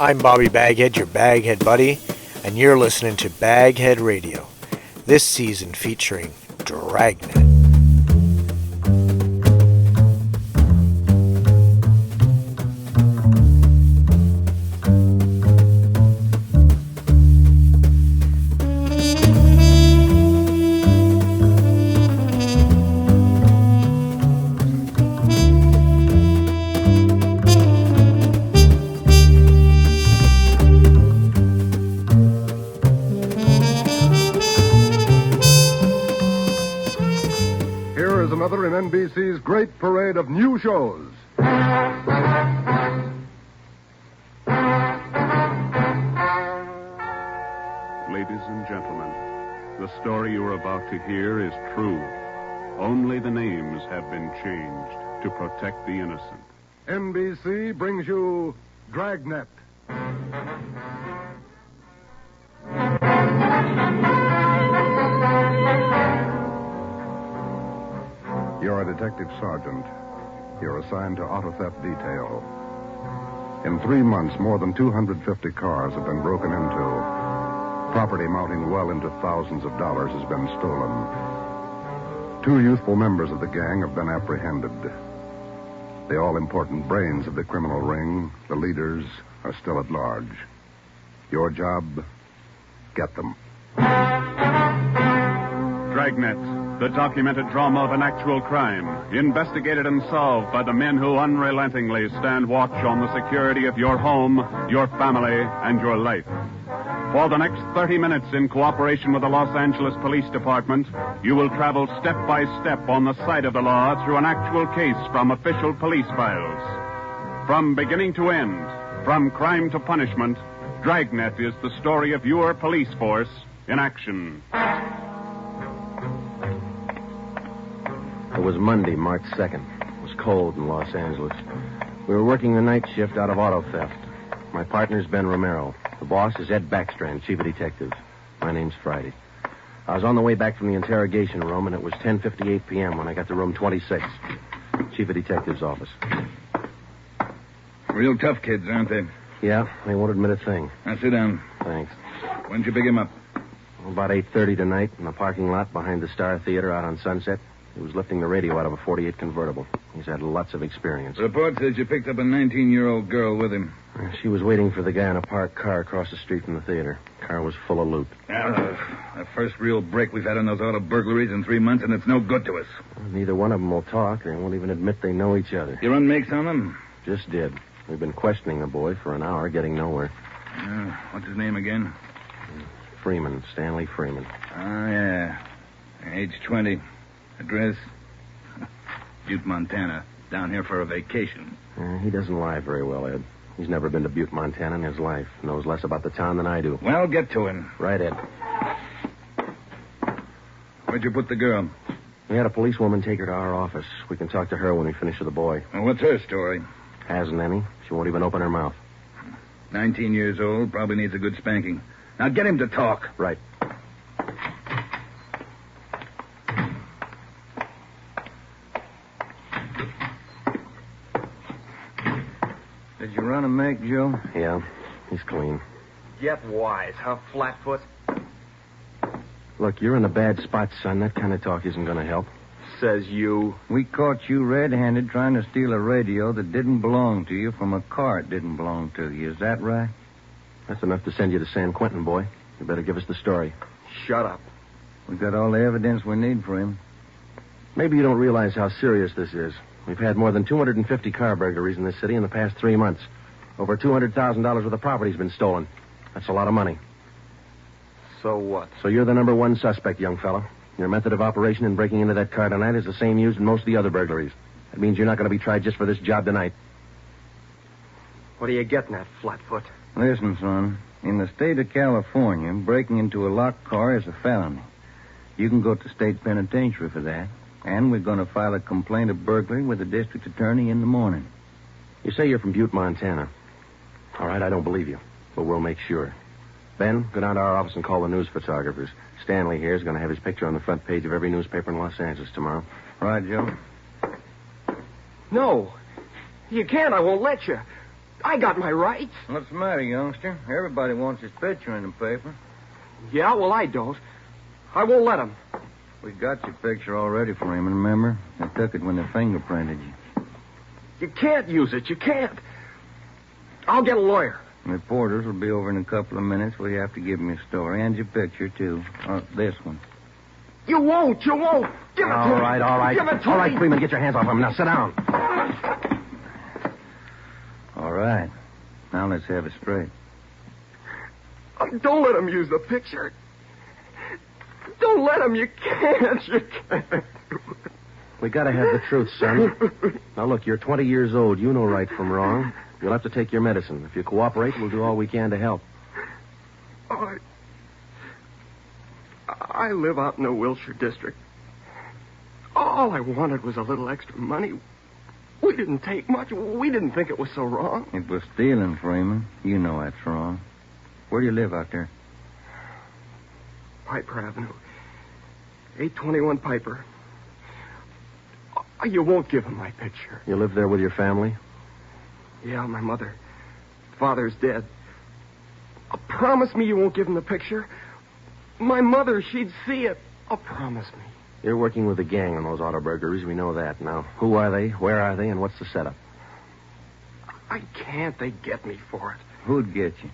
I'm Bobby Baghead, your Baghead Buddy, and you're listening to Baghead Radio, this season featuring Dragnet. NBC's great parade of new shows. Ladies and gentlemen, the story you are about to hear is true. Only the names have been changed to protect the innocent. NBC brings you Dragnet. You're a detective sergeant. You're assigned to auto theft detail. In 3 months, more than 250 cars have been broken into. Property mounting well into thousands of dollars has been stolen. 2 youthful members of the gang have been apprehended. The all-important brains of the criminal ring, the leaders, are still at large. Your job, get them. Dragnet, the documented drama of an actual crime, investigated and solved by the men who unrelentingly stand watch on the security of your home, your family, and your life. For the next 30 minutes, in cooperation with the Los Angeles Police Department, you will travel step by step on the side of the law through an actual case from official police files. From beginning to end, from crime to punishment, Dragnet is the story of your police force in action. It was Monday, March 2nd. It was cold in Los Angeles. We were working the night shift out of auto theft. My partner's Ben Romero. The boss is Ed Backstrand, chief of detectives. My name's Friday. I was on the way back from the interrogation room, and it was 10:58 p.m. when I got to room 26, chief of detectives' office. Real tough kids, aren't they? Yeah, they won't admit a thing. Now, sit down. Thanks. When'd you pick him up? About 8:30 tonight in the parking lot behind the Star Theater out on Sunset. He was lifting the radio out of a 48 convertible. He's had lots of experience. The report says you picked up a 19-year-old girl with him. She was waiting for the guy in a parked car across the street from the theater. Car was full of loot. The first real break we've had on those auto burglaries in 3 months, and it's no good to us. Well, neither one of them will talk. They won't even admit they know each other. You run makes on them? Just did. We've been questioning the boy for an hour, getting nowhere. What's his name again? Freeman, Stanley Freeman. Oh, yeah. Age 20. Address? Butte, Montana. Down here for a vacation. He doesn't lie very well, Ed. He's never been to Butte, Montana in his life. Knows less about the town than I do. Well, get to him. Right, Ed. Where'd you put the girl? We had a policewoman take her to our office. We can talk to her when we finish with the boy. Well, what's her story? Hasn't any. She won't even open her mouth. 19 years old, probably needs a good spanking. Now get him to talk. Right. Did you run a make, Joe? Yeah, he's clean. Get wise, huh, Flatfoot? Look, you're in a bad spot, son. That kind of talk isn't going to help. Says you. We caught you red-handed trying to steal a radio that didn't belong to you from a car it didn't belong to you. Is that right? That's enough to send you to San Quentin, boy. You better give us the story. Shut up. We've got all the evidence we need for him. Maybe you don't realize how serious this is. We've had more than 250 car burglaries in this city in the past 3 months. Over $200,000 worth of property's been stolen. That's a lot of money. So what? So you're the number one suspect, young fella. Your method of operation in breaking into that car tonight is the same used in most of the other burglaries. That means you're not going to be tried just for this job tonight. What are you getting at, Flatfoot? Listen, son. In the state of California, breaking into a locked car is a felony. You can go to state penitentiary for that. And we're going to file a complaint of burglary with the district attorney in the morning. You say you're from Butte, Montana. All right, I don't believe you, but we'll make sure. Ben, go down to our office and call the news photographers. Stanley here is going to have his picture on the front page of every newspaper in Los Angeles tomorrow. Right, Joe? No. You can't. I won't let you. I got my rights. What's the matter, youngster? Everybody wants his picture in the paper. Yeah, well, I don't. I won't let him. We got your picture already for him, remember? They took it when they fingerprinted you. You can't use it. You can't. I'll get a lawyer. Reporters will be over in a couple of minutes. We have to give them your story and your picture, too. This one. You won't. You won't. Give it to me. All right. Give it to All me. right, Freeman, get your hands off him. Now, sit down. All right. Now let's have it straight. Don't let him use the picture. Don't let him. You can't. You can't. We gotta have the truth, son. Now, look, you're 20 years old. You know right from wrong. You'll have to take your medicine. If you cooperate, we'll do all we can to help. Oh, I live out in the Wilshire district. All I wanted was a little extra money. We didn't take much. We didn't think it was so wrong. It was stealing, Freeman. You know that's wrong. Where do you live out there? Piper Avenue. 821 Piper. You won't give him my picture. You live there with your family? Yeah, my mother. Father's dead. Promise me you won't give him the picture. My mother, she'd see it. Promise me. You're working with a gang on those auto burglaries. We know that. Now, who are they? Where are they? And what's the setup? I can't. They get me for it. Who'd get you?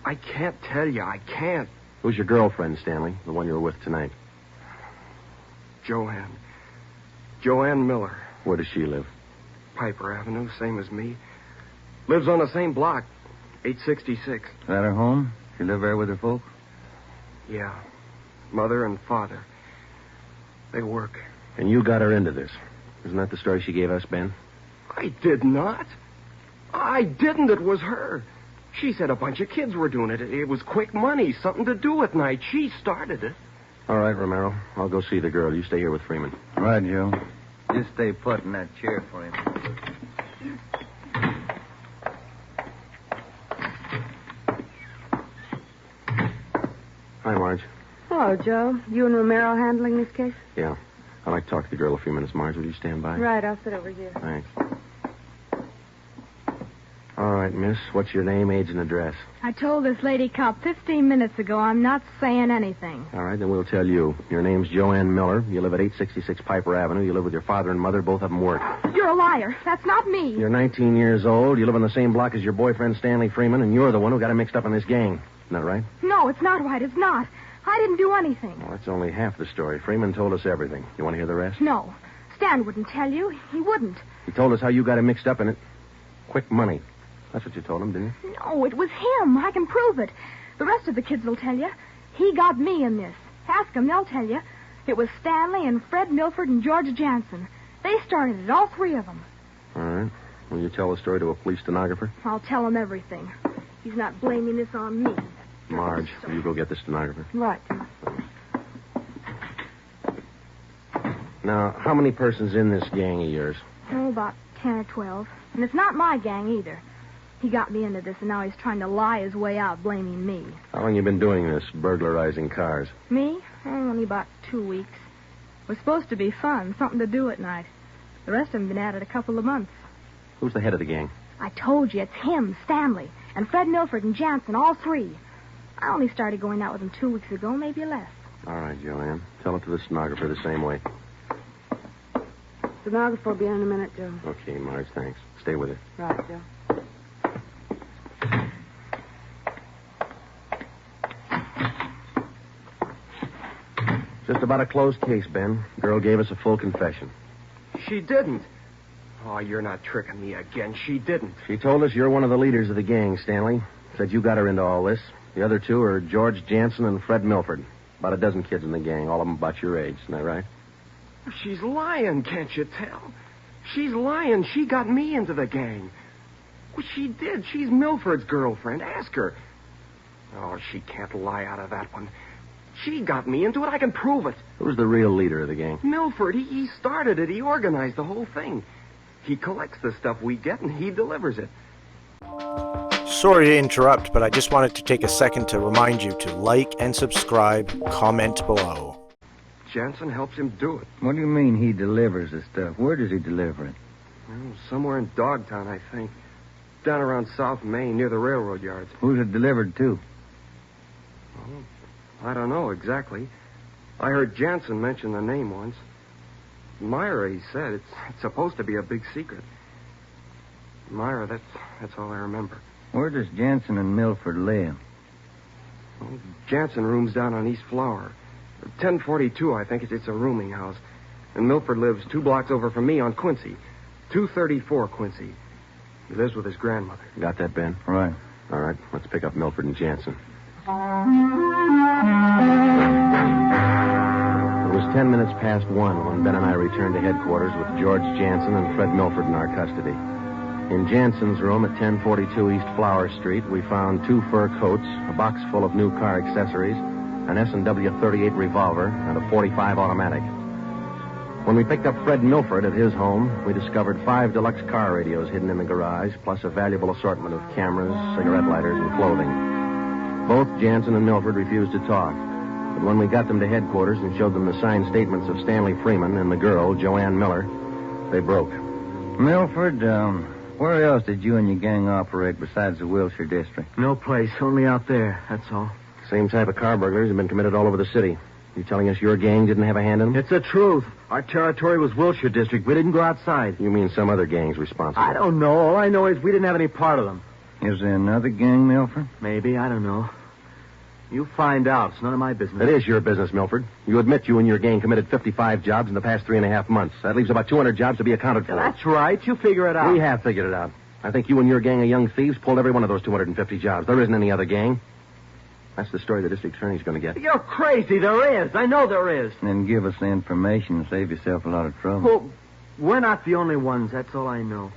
I can't tell you. I can't. Who's your girlfriend, Stanley? The one you were with tonight? Joanne. Joanne Miller. Where does she live? Piper Avenue, same as me. Lives on the same block, 866. Is that her home? She live there with her folks? Yeah. Mother and father. They work. And you got her into this. Isn't that the story she gave us, Ben? I did not. I didn't. It was her. She said a bunch of kids were doing it. It was quick money, something to do at night. She started it. All right, Romero. I'll go see the girl. You stay here with Freeman. Right, Joe. Just stay put in that chair for him. Hi, Marge. Hello, Joe. You and Romero handling this case? Yeah. I'd like to talk to the girl a few minutes. Marge, will you stand by? Right, I'll sit over here. Thanks. All right, miss. What's your name, age, and address? I told this lady cop 15 minutes ago I'm not saying anything. All right, then we'll tell you. Your name's Joanne Miller. You live at 866 Piper Avenue. You live with your father and mother. Both of them work. You're a liar. That's not me. You're 19 years old. You live on the same block as your boyfriend, Stanley Freeman, and you're the one who got him mixed up in this gang. Isn't that right? No, it's not right. It's not. I didn't do anything. Well, that's only half the story. Freeman told us everything. You want to hear the rest? No. Stan wouldn't tell you. He wouldn't. He told us how you got him mixed up in it. Quick money. That's what you told him, didn't you? No, it was him. I can prove it. The rest of the kids will tell you. He got me in this. Ask them, they'll tell you. It was Stanley and Fred Milford and George Jansen. They started it, all three of them. All right. Will you tell the story to a police stenographer? I'll tell him everything. He's not blaming this on me. Marge, will you go get the stenographer? Right. Now, how many persons in this gang of yours? Oh, about 10 or 12. And it's not my gang either. He got me into this, and now he's trying to lie his way out, blaming me. How long you been doing this, burglarizing cars? Me? Only about 2 weeks. It was supposed to be fun, something to do at night. The rest of them been at it a couple of months. Who's the head of the gang? I told you, it's him, Stanley, and Fred Milford and Jansen, all three. I only started going out with him 2 weeks ago, maybe less. All right, Joanne. Tell it to the stenographer the same way. Stenographer will be in a minute, Joe. Okay, Marge, thanks. Stay with her. Right, Joe. Just about a closed case, Ben. Girl gave us a full confession. She didn't. Oh, you're not tricking me again. She didn't. She told us you're one of the leaders of the gang, Stanley. Said you got her into all this. The other two are George Jansen and Fred Milford. About a dozen kids in the gang, all of them about your age. Isn't that right? She's lying, can't you tell? She's lying. She got me into the gang. Well, she did. She's Milford's girlfriend. Ask her. Oh, she can't lie out of that one. She got me into it. I can prove it. Who's the real leader of the gang? Milford. He started it. He organized the whole thing. He collects the stuff we get, and he delivers it. Sorry to interrupt, but I just wanted to take a second to remind you to like and subscribe, comment below. Jansen helps him do it. What do you mean he delivers the stuff? Where does he deliver it? Well, somewhere in Dogtown, I think. down around South Main near the railroad yards. Who's it delivered to? Well, I don't know exactly. I heard Jansen mention the name once. Myra, he said. It's supposed to be a big secret. Myra, that's all I remember. Where does Jansen and Milford live? Well, Jansen rooms down on East Flower. 1042, I think. It's a rooming house. And Milford lives 2 blocks over from me on Quincy. 234 Quincy. He lives with his grandmother. Got that, Ben? Right. All right, let's pick up Milford and Jansen. It was 10 minutes past 1 when Ben and I returned to headquarters with George Jansen and Fred Milford in our custody. In Jansen's room at 1042 East Flower Street, we found 2 fur coats, a box full of new car accessories, an S&W 38 revolver, and a .45 automatic. When we picked up Fred Milford at his home, we discovered 5 deluxe car radios hidden in the garage, plus a valuable assortment of cameras, cigarette lighters, and clothing. Both Jansen and Milford refused to talk, but when we got them to headquarters and showed them the signed statements of Stanley Freeman and the girl, Joanne Miller, they broke. Milford, where else did you and your gang operate besides the Wilshire district? No place, only out there, that's all. Same type of car burglaries have been committed all over the city. You telling us your gang didn't have a hand in them? It's the truth. Our territory was Wilshire district. We didn't go outside. You mean some other gang's responsible? I don't know. All I know is we didn't have any part of them. Is there another gang, Milford? Maybe, I don't know. You find out. It's none of my business. It is your business, Milford. You admit you and your gang committed 55 jobs in the past 3.5 months. That leaves about 200 jobs to be accounted for. That's right. You figure it out. We have figured it out. I think you and your gang of young thieves pulled every one of those 250 jobs. There isn't any other gang. That's the story the district attorney's going to get. You're crazy. There is. I know there is. Then give us the information and save yourself a lot of trouble. Well, we're not the only ones. That's all I know.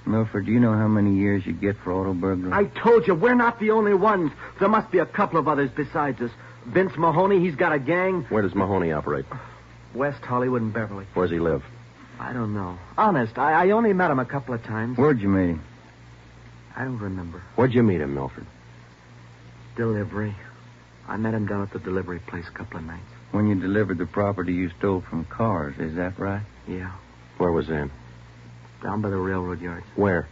Milford, do you know how many years you get for auto burglary? I told you, we're not the only ones. There must be a couple of others besides us. Vince Mahoney, he's got a gang. Where does Mahoney operate? West Hollywood and Beverly. Where does he live? I don't know. Honest, I only met him a couple of times. Where'd you meet him? I don't remember. Where'd you meet him, Milford? Delivery. I met him down at the delivery place a couple of nights. When you delivered the property you stole from cars, is that right? Yeah. Where was that? Down by the railroad yards. Where?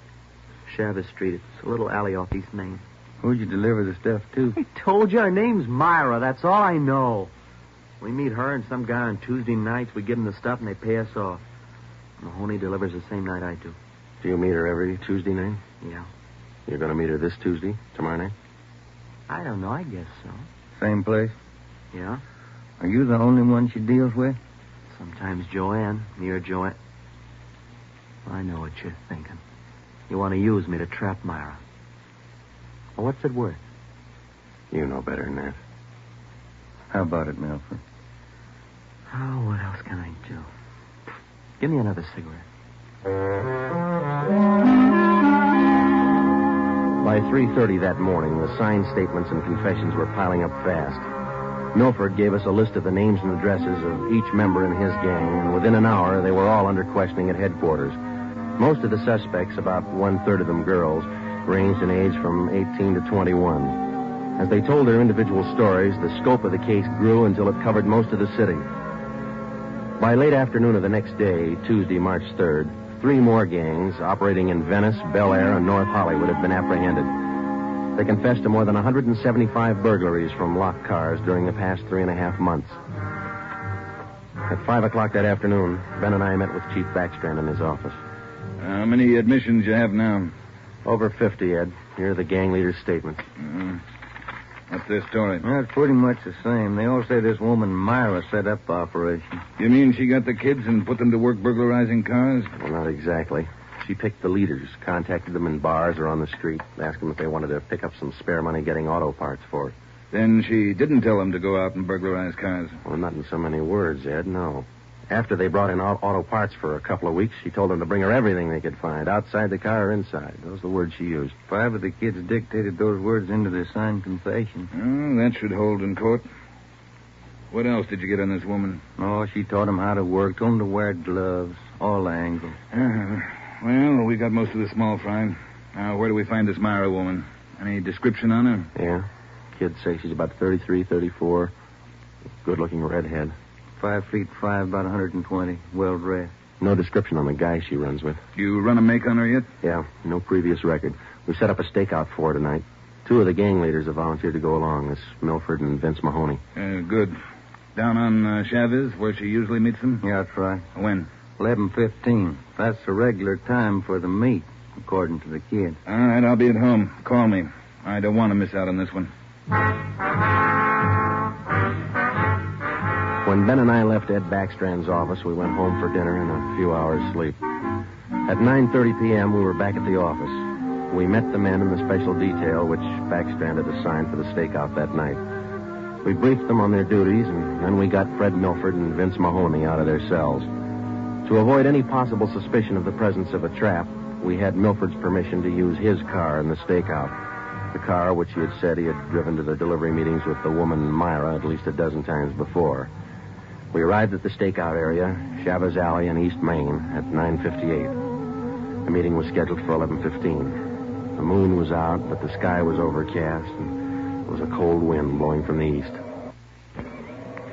Chavez Street. It's a little alley off East Main. Who'd you deliver the stuff to? I told you, her name's Myra. That's all I know. We meet her and some guy on Tuesday nights. We give them the stuff and they pay us off. Mahoney delivers the same night I do. Do you meet her every Tuesday night? Yeah. You're going to meet her this Tuesday, tomorrow night? I don't know. I guess so. Same place? Yeah. Are you the only one she deals with? Sometimes Joanne. Near Joanne. I know what you're thinking. You want to use me to trap Myra. Well, what's it worth? You know better than that. How about it, Milford? Oh, what else can I do? Give me another cigarette. By 3:30 that morning, the signed statements and confessions were piling up fast. Milford gave us a list of the names and addresses of each member in his gang, and within an hour, they were all under questioning at headquarters. Most of the suspects, about 1/3 of them girls, ranged in age from 18 to 21. As they told their individual stories, the scope of the case grew until it covered most of the city. By late afternoon of the next day, Tuesday, March 3rd, 3 more gangs operating in Venice, Bel Air, and North Hollywood had been apprehended. They confessed to more than 175 burglaries from locked cars during the past 3.5 months. At 5 o'clock that afternoon, Ben and I met with Chief Backstrand in his office. How many admissions you have now? Over 50, Ed. Here are the gang leader's statements. What's their story? Well, it's pretty much the same. They all say this woman Myra set up the operation. You mean she got the kids and put them to work burglarizing cars? Well, not exactly. She picked the leaders, contacted them in bars or on the street, asked them if they wanted to pick up some spare money getting auto parts for it. Then she didn't tell them to go out and burglarize cars. Well, not in so many words, Ed, no. After they brought in auto parts for a couple of weeks, she told them to bring her everything they could find, outside the car or inside. Those are the words she used. 5 of the kids dictated those words into their signed confession. Oh, that should hold in court. What else did you get on this woman? Oh, she taught them how to work, told them to wear gloves, all angles. Well, we got most of the small fry. Now, where do we find this Myra woman? Any description on her? Yeah. Kids say she's about 33, 34. Good-looking redhead. 5'5", about 120, well-dressed. No description on the guy she runs with. You run a make on her yet? Yeah, no previous record. We set up a stakeout for her tonight. 2 of the gang leaders have volunteered to go along, this Milford and Vince Mahoney. Good. Down on Chavez, where she usually meets them? Yeah, that's right. When? 11:15. That's the regular time for the meet, according to the kid. All right, I'll be at home. Call me. I don't want to miss out on this one. When Ben and I left Ed Backstrand's office, we went home for dinner and a few hours' sleep. At 9:30 p.m., we were back at the office. We met the men in the special detail which Backstrand had assigned for the stakeout that night. We briefed them on their duties, and then we got Fred Milford and Vince Mahoney out of their cells. To avoid any possible suspicion of the presence of a trap, we had Milford's permission to use his car in the stakeout. The car which he had said he had driven to the delivery meetings with the woman Myra at least a dozen times before. We arrived at the stakeout area, Chavez Alley in East Main, at 9:58. The meeting was scheduled for 11:15. The moon was out, but the sky was overcast, and there was a cold wind blowing from the east.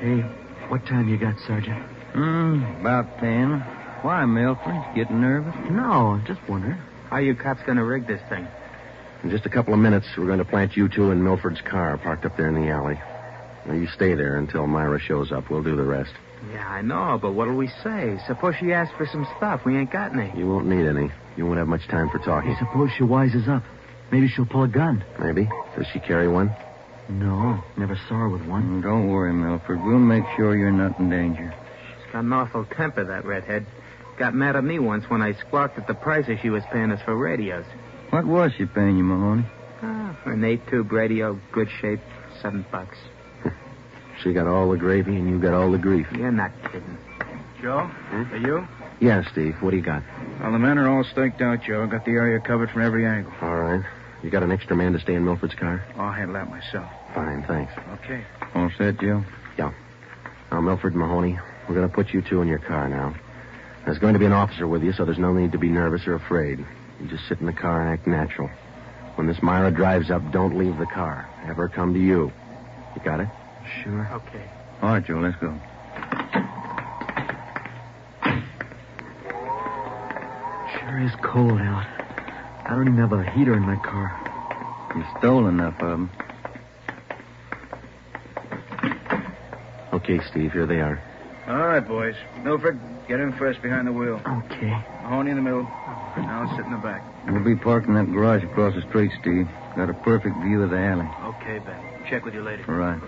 Hey, what time you got, Sergeant? About 10. Why, Milford? Getting nervous? No, I'm just wondering. How you cops gonna rig this thing? In just a couple of minutes, we're going to plant you 2 in Milford's car parked up there in the alley. Now, you stay there until Myra shows up. We'll do the rest. Yeah, I know, but what'll we say? Suppose she asks for some stuff. We ain't got any. You won't need any. You won't have much time for talking. Hey, suppose she wises up. Maybe she'll pull a gun. Maybe. Does she carry one? No, never saw her with one. Don't worry, Milford. We'll make sure you're not in danger. She's got an awful temper, that redhead. Got mad at me once when I squawked at the prices she was paying us for radios. What was she paying you, Mahoney? An 8-tube radio, good shape, $7. She got all the gravy and you got all the grief. You're not kidding. Joe? Are you? Yeah, Steve. What do you got? Well, the men are all staked out, Joe. Got the area covered from every angle. All right. You got an extra man to stay in Milford's car? I'll handle that myself. Fine, thanks. Okay. All set, Joe? Yeah. Now, Milford and Mahoney, we're going to put you 2 in your car now. There's going to be an officer with you, so there's no need to be nervous or afraid. You just sit in the car and act natural. When this Myra drives up, don't leave the car. Have her come to you. You got it? Sure. Okay. All right, Joe, let's go. Sure is cold out. I don't even have a heater in my car. You stole enough of them. Okay, Steve, here they are. All right, boys. Milford, get in first behind the wheel. Okay. Mahoney in the middle. Now I'll sit in the back. We'll be parked in that garage across the street, Steve. Got a perfect view of the alley. Okay, Ben. Check with you later. All right.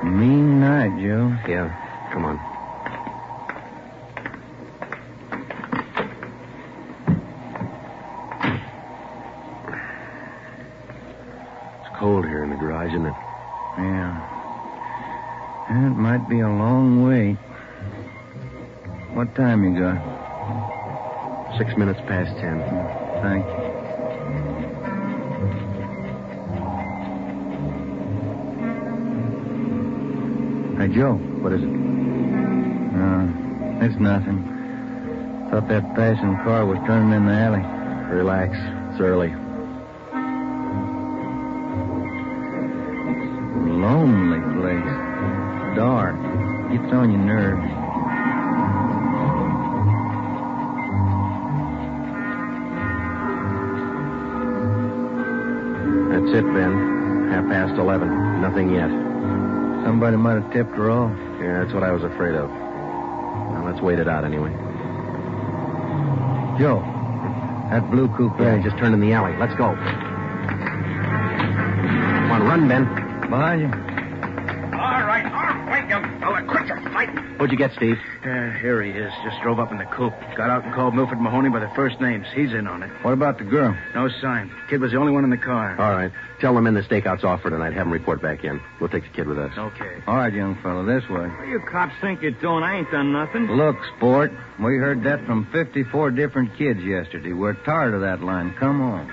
Mean night, Joe. Yeah, come on. It's cold here in the garage, isn't it? Yeah. It might be a long wait. What time you got? 6 minutes past 10. Thank you. Hey, Joe. What is it? It's nothing. Thought that passing car was turning in the alley. Relax. It's early. Lonely place. Dark. Gets on your nerves. That's it, Ben. 11:30. Nothing yet. Somebody might have tipped her off. Yeah, that's what I was afraid of. Now, let's wait it out anyway. Joe, that blue coupe. Yeah, just turned in the alley. Let's go. Come on, run, Ben. Behind you. All right, wait, you fella. Quit your fighting. What'd you get, Steve? Here he is. Just drove up in the coupe. Got out and called Milford Mahoney by the first names. He's in on it. What about the girl? No sign. Kid was the only one in the car. All right. Tell them in the stakeout's off for tonight. Have them report back in. We'll take the kid with us. Okay. All right, young fellow, this way. What do you cops think you're doing? I ain't done nothing. Look, sport, we heard that from 54 different kids yesterday. We're tired of that line. Come on.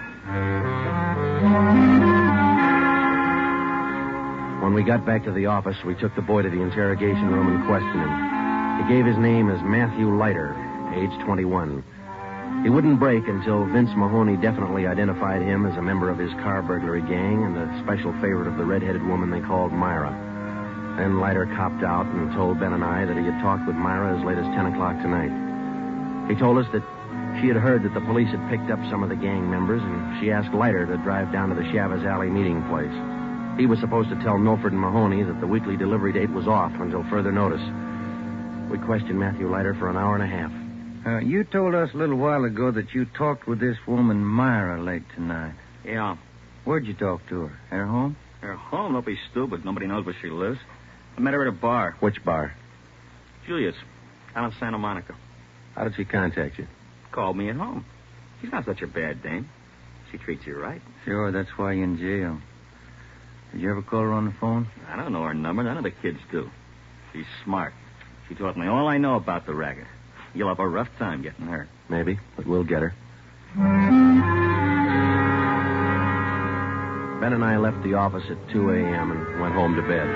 When we got back to the office, we took the boy to the interrogation room and questioned him. He gave his name as Matthew Leiter, age 21. He wouldn't break until Vince Mahoney definitely identified him as a member of his car burglary gang and a special favorite of the red-headed woman they called Myra. Then Leiter copped out and told Ben and I that he had talked with Myra as late as 10 o'clock tonight. He told us that she had heard that the police had picked up some of the gang members, and she asked Leiter to drive down to the Chavez Alley meeting place. He was supposed to tell Milford and Mahoney that the weekly delivery date was off until further notice. We questioned Matthew Leiter for an hour and a half. You told us a little while ago that you talked with this woman, Myra, late tonight. Yeah. Where'd you talk to her? At her home? Her home? Don't be stupid. Nobody knows where she lives. I met her at a bar. Which bar? Julius, down in Santa Monica. How did she contact you? Called me at home. She's not such a bad dame. She treats you right. Sure, that's why you're in jail. Did you ever call her on the phone? I don't know her number. None of the kids do. She's smart. She taught me all I know about the racket. You'll have a rough time getting her. Maybe, but we'll get her. Ben and I left the office at 2 a.m. and went home to bed.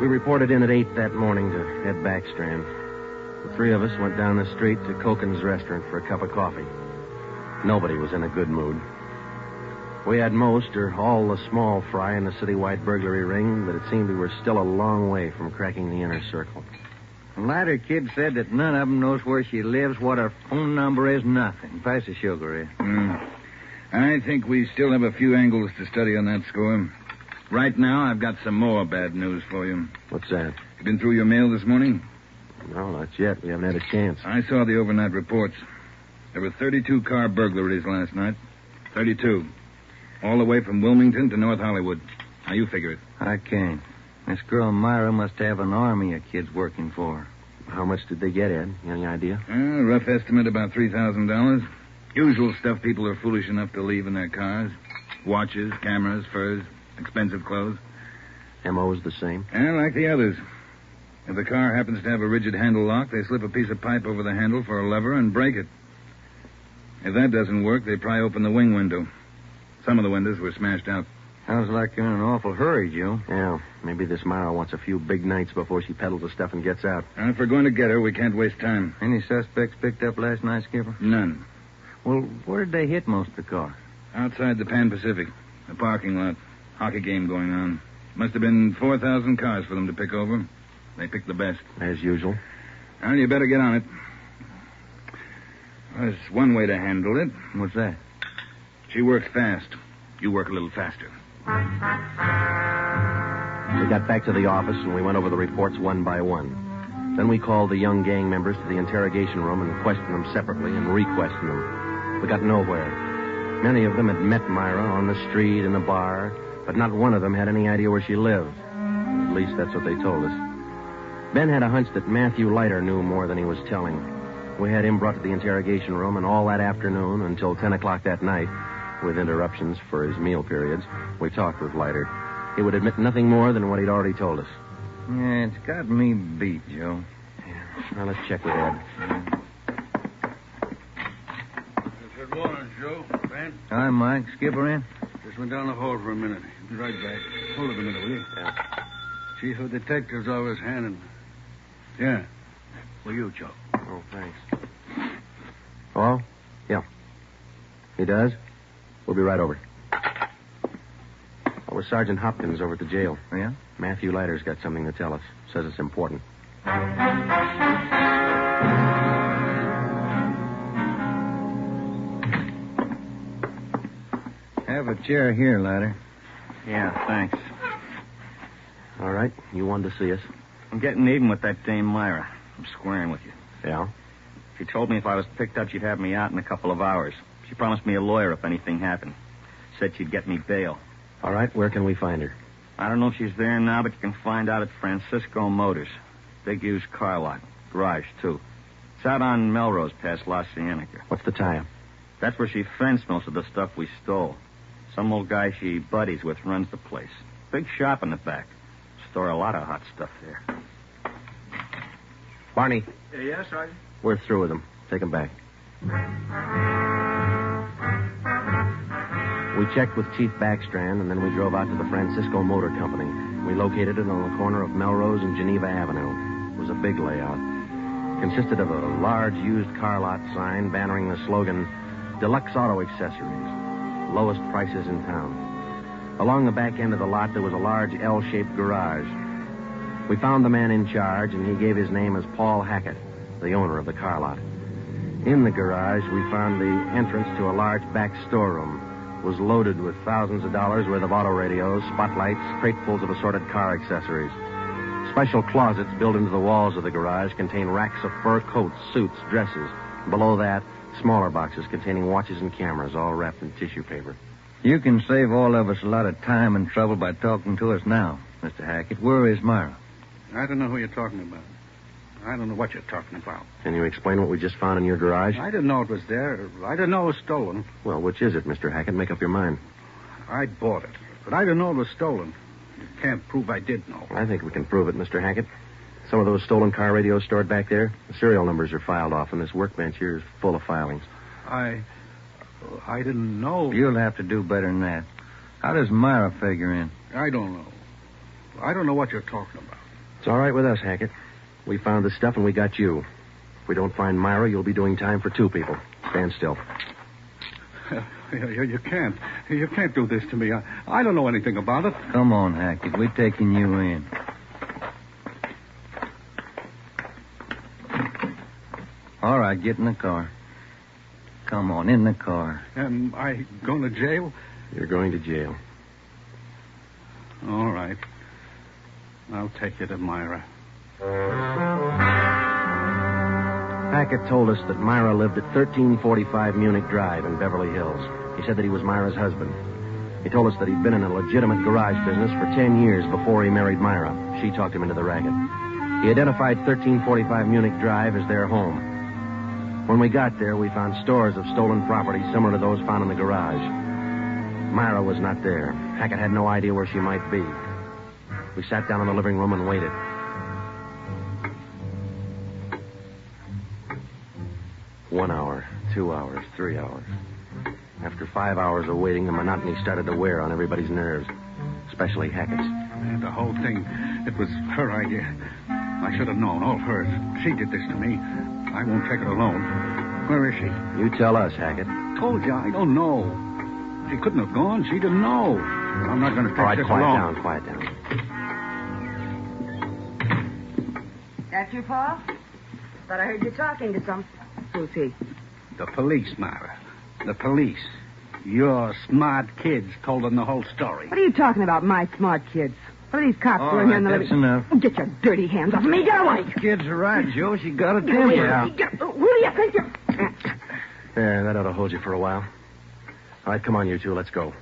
We reported in at 8 that morning to Ed Backstrand. The three of us went down the street to Koken's restaurant for a cup of coffee. Nobody was in a good mood. We had most or all the small fry in the citywide burglary ring, but it seemed we were still a long way from cracking the inner circle. The latter kid said that none of them knows where she lives, what her phone number is, nothing. Pass the sugar, Ed. I think we still have a few angles to study on that score. Right now, I've got some more bad news for you. What's that? You been through your mail this morning? No, not yet. We haven't had a chance. I saw the overnight reports. There were 32 car burglaries last night. 32. All the way from Wilmington to North Hollywood. Now, you figure it. I can't. This girl Myra must have an army of kids working for her. How much did they get, Ed? Any idea? Rough estimate, about $3,000. Usual stuff people are foolish enough to leave in their cars. Watches, cameras, furs, expensive clothes. M.O.'s the same? Like the others. If the car happens to have a rigid handle lock, they slip a piece of pipe over the handle for a lever and break it. If that doesn't work, they pry open the wing window. Some of the windows were smashed out. Sounds like you're in an awful hurry, Joe. Yeah, maybe this Myra wants a few big nights before she peddles the stuff and gets out. And if we're going to get her, we can't waste time. Any suspects picked up last night, Skipper? None. Well, where did they hit most of the cars? Outside the Pan Pacific. The parking lot. Hockey game going on. Must have been 4,000 cars for them to pick over. They picked the best. As usual. Well, you better get on it. There's one way to handle it. What's that? She works fast. You work a little faster. We got back to the office and we went over the reports one by one. Then we called the young gang members to the interrogation room and questioned them separately and re-questioned them. We got nowhere. Many of them had met Myra on the street, in the bar, but not one of them had any idea where she lived. At least that's what they told us. Ben had a hunch that Matthew Leiter knew more than he was telling. We had him brought to the interrogation room, and all that afternoon until 10 o'clock that night, with interruptions for his meal periods, we talked with Leiter. He would admit nothing more than what he'd already told us. Yeah, it's got me beat, Joe. Yeah. Now, let's check with Ed. Good morning, Joe. Ben? Hi, Mike. Skipper in? Just went down the hall for a minute. Be right back. Hold it a minute, will you? Yeah. Chief of Detectives always handing. Yeah. For you, Joe. Oh, thanks. Oh? Yeah. He does? We'll be right over. Oh, we're Sergeant Hopkins over at the jail. Oh, yeah? Matthew Leiter's got something to tell us. Says it's important. Have a chair here, Leiter. Yeah, thanks. All right. You wanted to see us. I'm getting even with that dame Myra. I'm squaring with you. Yeah? She told me if I was picked up, she'd have me out in a couple of hours. She promised me a lawyer if anything happened. Said she'd get me bail. All right. Where can we find her? I don't know if she's there now, but you can find out at Francisco Motors. Big used car lot. Garage, too. It's out on Melrose past La Cienega. What's the tie-up? That's where she fenced most of the stuff we stole. Some old guy she buddies with runs the place. Big shop in the back. Store a lot of hot stuff there. Barney. Yes, Sergeant? We're through with them. Take them back. We checked with Chief Backstrand, and then we drove out to the Francisco Motor Company. We located it on the corner of Melrose and Geneva Avenue. It was a big layout. It consisted of a large used car lot sign bannering the slogan, Deluxe Auto Accessories, lowest prices in town. Along the back end of the lot, there was a large L-shaped garage. We found the man in charge, and he gave his name as Paul Hackett, the owner of the car lot. In the garage, we found the entrance to a large back storeroom. It was loaded with thousands of dollars worth of auto radios, spotlights, cratefuls of assorted car accessories. Special closets built into the walls of the garage contain racks of fur coats, suits, dresses. Below that, smaller boxes containing watches and cameras, all wrapped in tissue paper. You can save all of us a lot of time and trouble by talking to us now, Mr. Hackett. Where is Myra? I don't know who you're talking about. I don't know what you're talking about. Can you explain what we just found in your garage? I didn't know it was there. I didn't know it was stolen. Well, which is it, Mr. Hackett? Make up your mind. I bought it, but I didn't know it was stolen. You can't prove I did know. I think we can prove it, Mr. Hackett. Some of those stolen car radios stored back there, the serial numbers are filed off, and this workbench here is full of filings. I didn't know. You'll have to do better than that. How does Myra figure in? I don't know. I don't know what you're talking about. It's all right with us, Hackett. We found the stuff and we got you. If we don't find Myra, you'll be doing time for 2 people. Stand still. You can't. You can't do this to me. I don't know anything about it. Come on, Hackett. We're taking you in. All right, get in the car. Come on, in the car. Am I going to jail? You're going to jail. All right. I'll take you to Myra. Hackett told us that Myra lived at 1345 Munich Drive in Beverly Hills. He said that he was Myra's husband. He told us that he'd been in a legitimate garage business for 10 years before he married Myra. She talked him into the racket. He identified 1345 Munich Drive as their home. When we got there, we found stores of stolen property similar to those found in the garage. Myra was not there. Hackett had no idea where she might be. We sat down in the living room and waited. One hour, 2 hours, 3 hours. After 5 hours of waiting, the monotony started to wear on everybody's nerves, especially Hackett's. And the whole thing, it was her idea. I should have known, all hers. She did this to me. I won't take it alone. Where is she? You tell us, Hackett. Told you, I don't know. She couldn't have gone. She didn't know. But I'm not going to take this alone. Quiet down. That you, Paul? Thought I heard you talking to some. Who's he? The police, Myra. The police. Your smart kids told them the whole story. What are you talking about, my smart kids? What are these cops doing here in the that's enough. Oh, get your dirty hands off me. Get away. Kids are right, Joe. She got a Get away. temper. Who do you think you're... There, that ought to hold you for a while. All right, come on, you two. Let's go.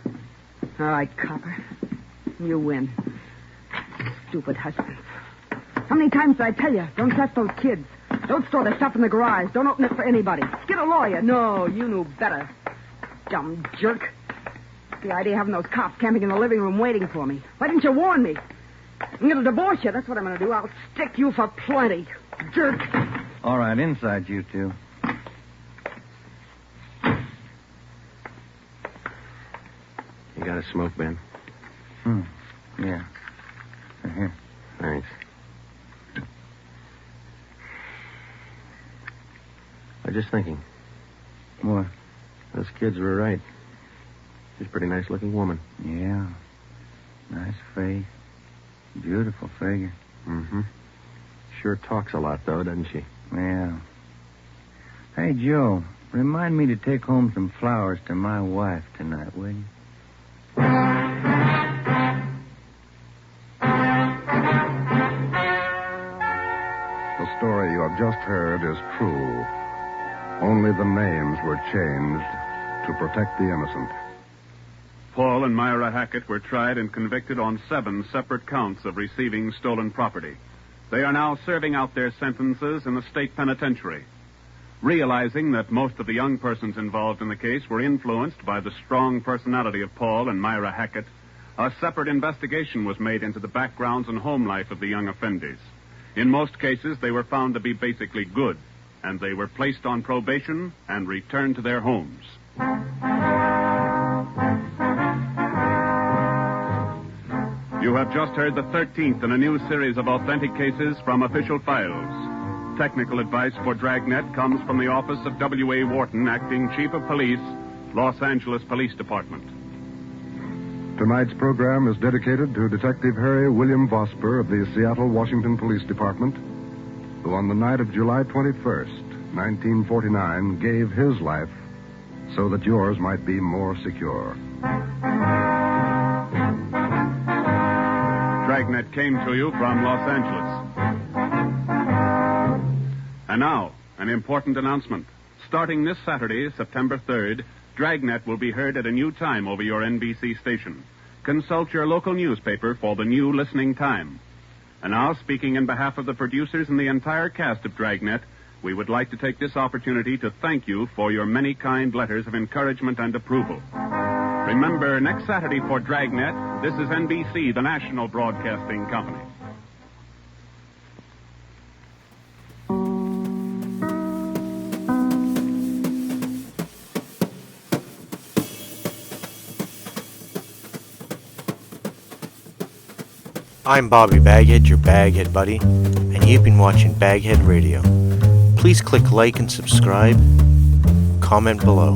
All right, copper. You win. Stupid husbands. How many times did I tell you? Don't trust those kids. Don't store their stuff in the garage. Don't open it for anybody. Get a lawyer. No, you knew better. Dumb jerk. The idea of having those cops camping in the living room waiting for me. Why didn't you warn me? I'm going to divorce you. That's what I'm going to do. I'll stick you for plenty. Jerk. All right, inside you two. You got a smoke, Ben? Yeah. Here. Thanks. I was just thinking. What? Those kids were right. She's a pretty nice-looking woman. Yeah. Nice face. Beautiful figure. Mm-hmm. Sure talks a lot, though, doesn't she? Yeah. Hey, Joe, remind me to take home some flowers to my wife tonight, will you? The story you have just heard is true. Only the names were changed to protect the innocent. Paul and Myra Hackett were tried and convicted on 7 separate counts of receiving stolen property. They are now serving out their sentences in the state penitentiary. Realizing that most of the young persons involved in the case were influenced by the strong personality of Paul and Myra Hackett, a separate investigation was made into the backgrounds and home life of the young offenders. In most cases, they were found to be basically good, and they were placed on probation and returned to their homes. You have just heard the 13th in a new series of authentic cases from official files. Technical advice for Dragnet comes from the office of W.A. Wharton, Acting Chief of Police, Los Angeles Police Department. Tonight's program is dedicated to Detective Harry William Vosper of the Seattle, Washington Police Department, who on the night of July 21st, 1949, gave his life so that yours might be more secure. Dragnet came to you from Los Angeles. And now, an important announcement. Starting this Saturday, September 3rd, Dragnet will be heard at a new time over your NBC station. Consult your local newspaper for the new listening time. And now, speaking in behalf of the producers and the entire cast of Dragnet, we would like to take this opportunity to thank you for your many kind letters of encouragement and approval. Remember, next Saturday for Dragnet, this is NBC, the national broadcasting company. I'm Bobby Baghead, your Baghead Buddy, and you've been watching Baghead Radio. Please click like and subscribe. Comment below.